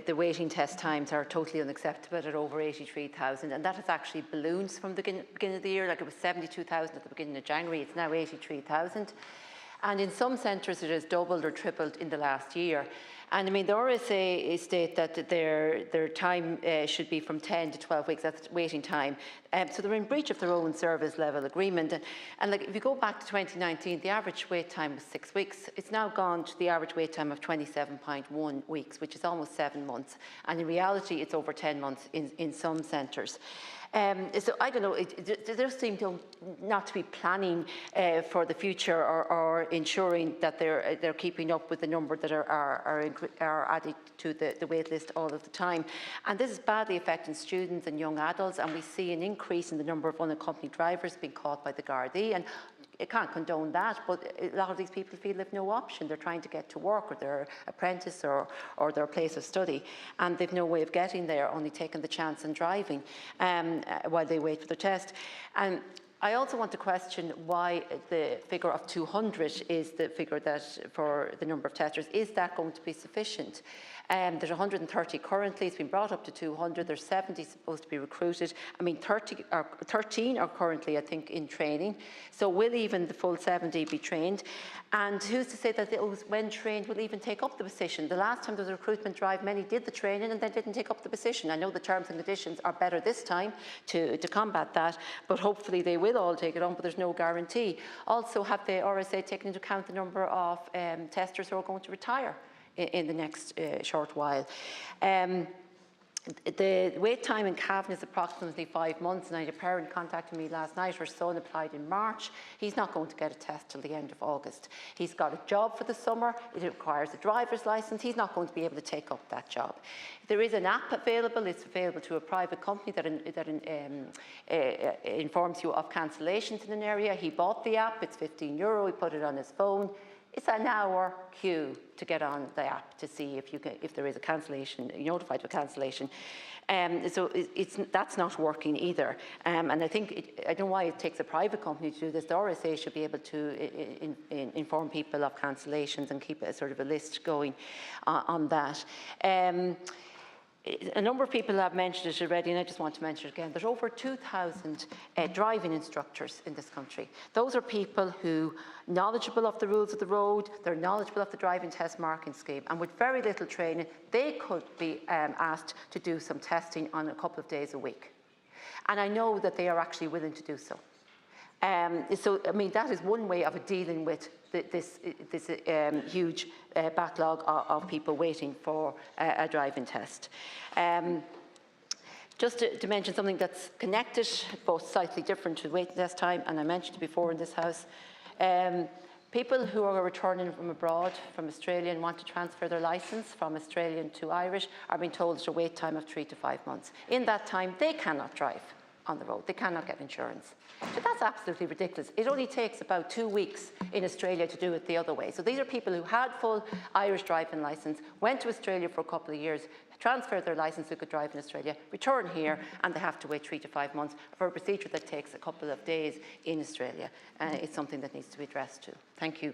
the waiting test times are totally unacceptable at over 83,000, and that has actually ballooned from the beginning of the year. Like, it was 72,000 at the beginning of January, it's now 83,000. And in some centres it has doubled or tripled in the last year. And I mean, the RSA state that their time should be from 10 to 12 weeks, that's waiting time. So they're in breach of their own service level agreement. And like, if you go back to 2019, the average wait time was 6 weeks. It's now gone to the average wait time of 27.1 weeks, which is almost 7 months. And in reality, it's over 10 months in some centres. So I don't know, they just seem to not to be planning for the future or ensuring that they're keeping up with the number that are added to the wait list all of the time. And this is badly affecting students and young adults, and we see an increase in the number of unaccompanied drivers being caught by the Gardaí. And I can't condone that, but a lot of these people feel they've no option. They're trying to get to work, or their apprentice, or their place of study, and they've no way of getting there, only taking the chance and driving while they wait for the test. And I also want to question why the figure of 200 is the figure that for the number of testers. Is that going to be sufficient? There's 130 currently. It's been brought up to 200. There's 70 supposed to be recruited. I mean, 13 are currently, I think, in training. So will even the full 70 be trained? And who's to say that those, when trained, will even take up the position? The last time there was a recruitment drive, many did the training and then didn't take up the position. I know the terms and conditions are better this time to combat that, but hopefully they will all take it on, but there's no guarantee. Also, have the RSA taken into account the number of testers who are going to retire in the next short while? The wait time in Cavan is approximately 5 months, and I had a parent contacted me last night. Her son applied in March. He's not going to get a test till the end of August. He's got a job for the summer. It requires a driver's licence. He's not going to be able to take up that job. There is an app available. It's available to a private company that informs you of cancellations in an area. He bought the app. It's €15. He put it on his phone. It's an hour queue to get on the app to see if there is a cancellation, you're notified of a cancellation. So that's not working either. And I think, I don't know why it takes a private company to do this. The RSA should be able to inform people of cancellations and keep a sort of a list going on that. A number of people have mentioned it already, and I just want to mention it again. There's over 2,000 driving instructors in this country. Those are people who are knowledgeable of the rules of the road, they're knowledgeable of the driving test marking scheme, and with very little training, they could be asked to do some testing on a couple of days a week. And I know that they are actually willing to do so. So, I mean, that is one way of dealing with this huge backlog of people waiting for a driving test. Just to mention something that's connected, but slightly different to waiting test time, and I mentioned it before in this House, people who are returning from abroad, from Australia, and want to transfer their licence from Australian to Irish are being told there's a wait time of 3 to 5 months. In that time, they cannot drive on the road. They cannot get insurance. So that's absolutely ridiculous. It only takes about 2 weeks in Australia to do it the other way. So these are people who had full Irish driving licence, went to Australia for a couple of years, transferred their licence, who could drive in Australia, return here, and they have to wait 3 to 5 months for a procedure that takes a couple of days in Australia. It's something that needs to be addressed too. Thank you.